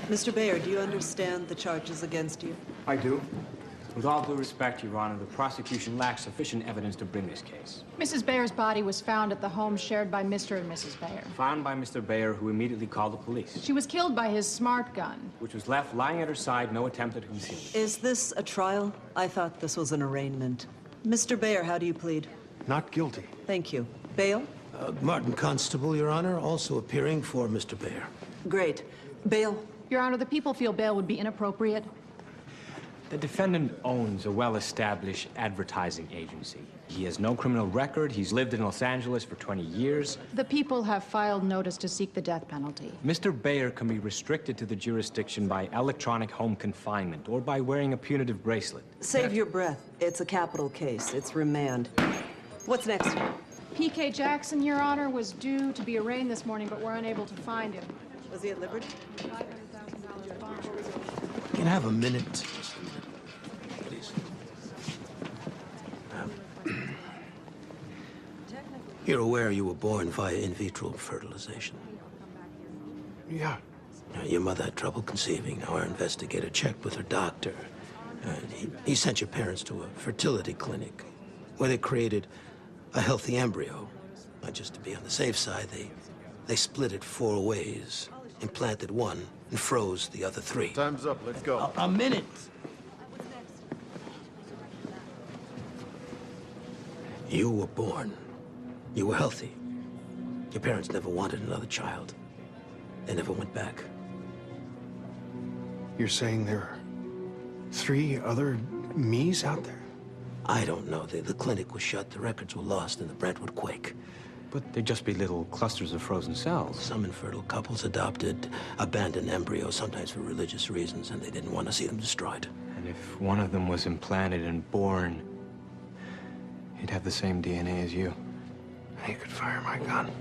Mr. Bayer, do you understand the charges against you? I do. With all due respect, Your Honor, the prosecution lacks sufficient evidence to bring this case. Mrs. Bayer's body was found at the home shared by Mr. and Mrs. Bayer. Found by Mr. Bayer, who immediately called the police. She was killed by his smart gun, which was left lying at her side, no attempt at concealment. Is this a trial? I thought this was an arraignment. Mr. Bayer, how do you plead? Not guilty. Thank you. Bail? Martin Constable, Your Honor, also appearing for Mr. Bayer. Great. Bail? Your Honor, the people feel bail would be inappropriate. The defendant owns a well-established advertising agency. He has no criminal record. He's lived in Los Angeles for 20 years. The people have filed notice to seek the death penalty. Mr. Bayer can be restricted to the jurisdiction by electronic home confinement or by wearing a punitive bracelet. Save your breath. It's a capital case. It's remand. What's next? P.K. Jackson, Your Honor, was due to be arraigned this morning, but we're unable to find him. Was he at liberty? $500,000 bond. Can I have a minute? Please. You're aware you were born via in vitro fertilization? Yeah. Your mother had trouble conceiving. Now our investigator checked with her doctor. He sent your parents to a fertility clinic where they created a healthy embryo. Just to be on the safe side, they split it 4 ways, implanted one, and froze the other 3. Time's up. Let's go. A minute. You were born. You were healthy. Your parents never wanted another child. They never went back. You're saying there are 3 other me's out there? I don't know. The clinic was shut, the records were lost in the Brentwood quake. But they'd just be little clusters of frozen cells. Some infertile couples adopted abandoned embryos, sometimes for religious reasons, and they didn't want to see them destroyed. And if one of them was implanted and born, he'd have the same DNA as you. He could fire my gun.